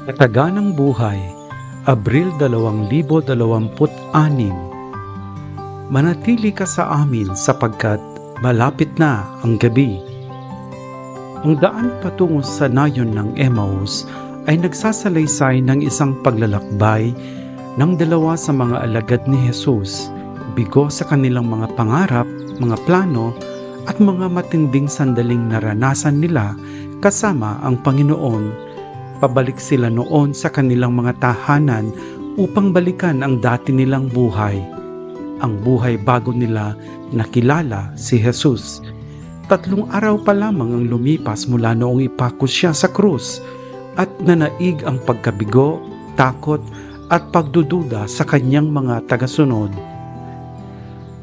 Kataganang Buhay, Abril 2026. Manatili ka sa amin sapagkat malapit na ang gabi. Ang daan patungo sa nayon ng Emmaus ay nagsasalaysay ng isang paglalakbay ng dalawa sa mga alagad ni Jesus, bigo sa kanilang mga pangarap, mga plano, at mga matinding sandaling naranasan nila kasama ang Panginoon. Pabalik sila noon sa kanilang mga tahanan upang balikan ang dati nilang buhay. Ang buhay bago nila nakilala si Jesus. 3 araw pa lamang ang lumipas mula noong ipako siya sa krus at nanaig ang pagkabigo, takot at pagdududa sa kanyang mga tagasunod.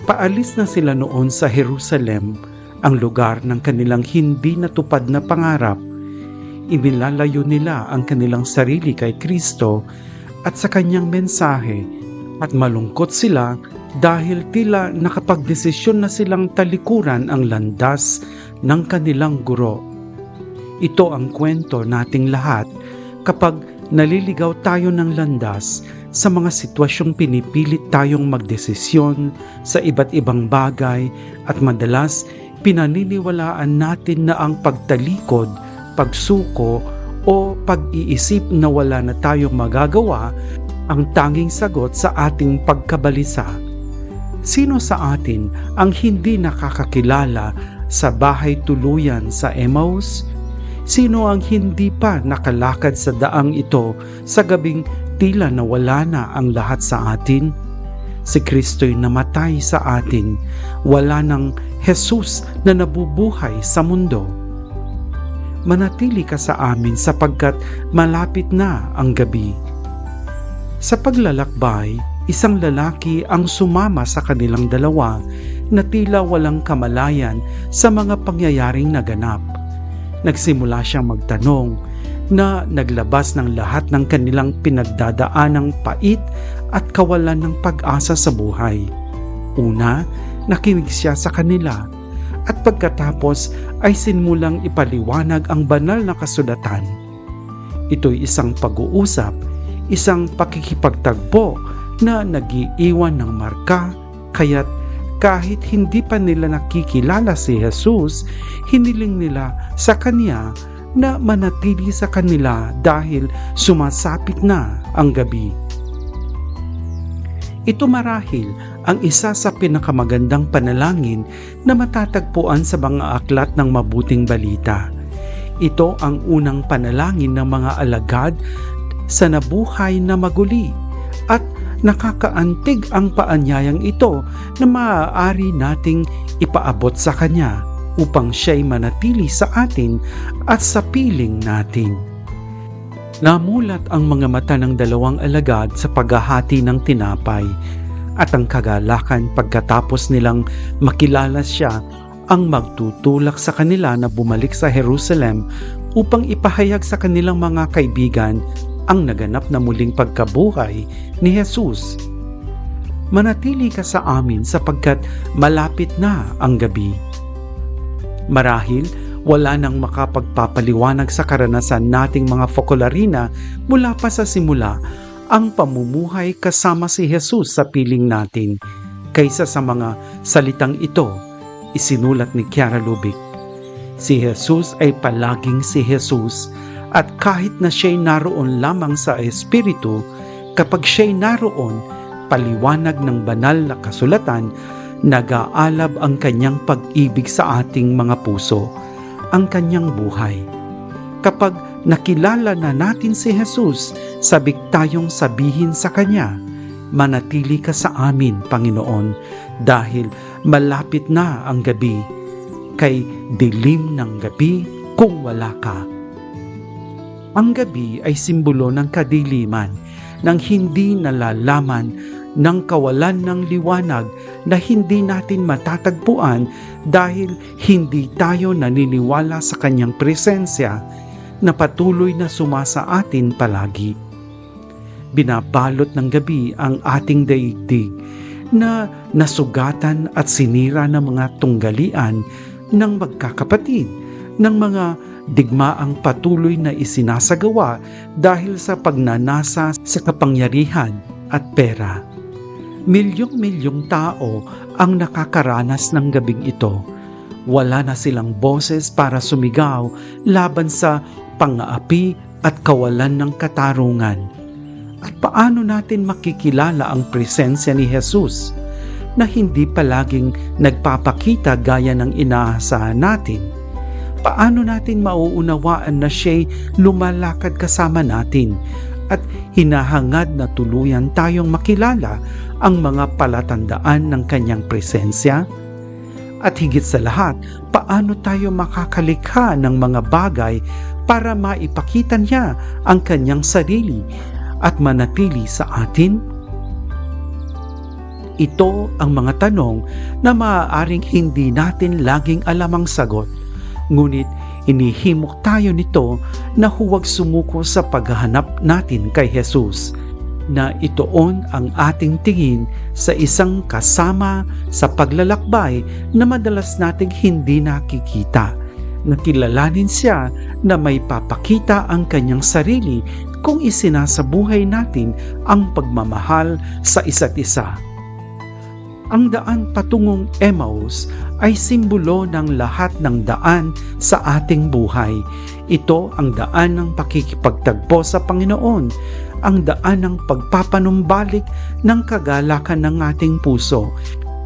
Paalis na sila noon sa Jerusalem, ang lugar ng kanilang hindi natupad na pangarap. Inilalayo nila ang kanilang sarili kay Kristo at sa kanyang mensahe, at malungkot sila dahil tila nakapagdesisyon na silang talikuran ang landas ng kanilang guro. Ito ang kwento nating lahat kapag naliligaw tayo ng landas sa mga sitwasyong pinipilit tayong magdesisyon sa iba't ibang bagay, at madalas pinaniniwalaan natin na ang pagtalikod, pagsuko o pag-iisip na wala na tayong magagawa ang tanging sagot sa ating pagkabalisa. Sino sa atin ang hindi nakakakilala sa bahay tuluyan sa Emmaus? Sino ang hindi pa nakalakad sa daang ito sa gabing tila nawala na ang lahat sa atin? Si Kristo'y namatay sa atin. Wala nang Jesus na nabubuhay sa mundo. Manatili ka sa amin sapagkat malapit na ang gabi. Sa paglalakbay, isang lalaki ang sumama sa kanilang dalawa na tila walang kamalayan sa mga pangyayaring naganap. Nagsimula siyang magtanong na naglabas ng lahat ng kanilang pinagdadaanang pait at kawalan ng pag-asa sa buhay. Una, nakinig siya sa kanila, at pagkatapos ay sinmulang ipaliwanag ang banal na kasulatan. Ito'y isang pag-uusap, isang pakikipagtagpo na nag-iiwan ng marka, kaya't kahit hindi pa nila nakikilala si Jesus, hiniling nila sa Kanya na manatili sa kanila dahil sumasapit na ang gabi. Ito marahil ang isa sa pinakamagandang panalangin na matatagpuan sa mga aklat ng mabuting balita. Ito ang unang panalangin ng mga alagad sa nabuhay na maguli, at nakakaantig ang paanyayang ito na maaari nating ipaabot sa Kanya upang siya'y manatili sa atin at sa piling natin. Namulat ang mga mata ng dalawang alagad sa paghahati ng tinapay, at ang kagalakan pagkatapos nilang makilala siya ang magtutulak sa kanila na bumalik sa Jerusalem upang ipahayag sa kanilang mga kaibigan ang naganap na muling pagkabuhay ni Jesus. Manatili ka sa amin sapagkat malapit na ang gabi. Marahil wala nang makapagpapaliwanag sa karanasan nating mga fokolarina mula pa sa simula ang pamumuhay kasama si Jesus sa piling natin kaysa sa mga salitang ito, isinulat ni Chiara Lubick. Si Jesus ay palaging si Jesus, at kahit na siya'y naroon lamang sa Espiritu, kapag siya'y naroon, paliwanag ng banal na kasulatan, nag-aalab ang kanyang pag-ibig sa ating mga puso, ang kanyang buhay. Kapag nakilala na natin si Jesus, sabik tayong sabihin sa Kanya, manatili ka sa amin, Panginoon, dahil malapit na ang gabi, kay dilim ng gabi kung wala ka. Ang gabi ay simbolo ng kadiliman, ng hindi nalalaman, ng kawalan ng liwanag na hindi natin matatagpuan dahil hindi tayo naniniwala sa Kanyang presensya na patuloy na sumasa atin palagi. Binabalot ng gabi ang ating daigdig na nasugatan at sinira ng mga tunggalian ng magkakapatid, ng mga digmaang patuloy na isinasagawa dahil sa pagnanasa sa kapangyarihan at pera. Milyong-milyong tao ang nakakaranas ng gabing ito. Wala na silang boses para sumigaw laban sa pang-aapi at kawalan ng katarungan. At paano natin makikilala ang presensya ni Jesus na hindi palaging nagpapakita gaya ng inaasahan natin? Paano natin mauunawaan na siya'y lumalakad kasama natin at hinahangad na tuluyan tayong makilala ang mga palatandaan ng kanyang presensya? At higit sa lahat, paano tayo makakalikha ng mga bagay para maipakita niya ang kanyang sarili at manatili sa atin? Ito ang mga tanong na maaaring hindi natin laging alam ang sagot, ngunit inihimok tayo nito na huwag sumuko sa paghahanap natin kay Jesus, na ituon ang ating tingin sa isang kasama sa paglalakbay na madalas nating hindi nakikita, na kilalanin siya na may papakita ang kanyang sarili kung isinasabuhay natin ang pagmamahal sa isa't isa. Ang daan patungong Emmaus ay simbolo ng lahat ng daan sa ating buhay. Ito ang daan ng pakikipagtagpo sa Panginoon, ang daan ng pagpapanumbalik ng kagalakan ng ating puso.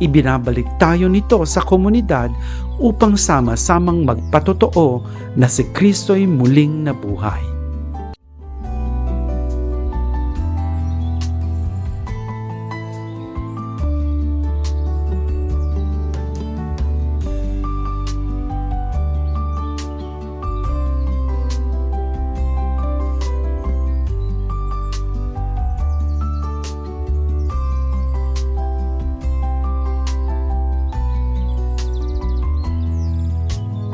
Ibinabalik tayo nito sa komunidad upang sama-samang magpatotoo na si Kristo'y muling nabuhay.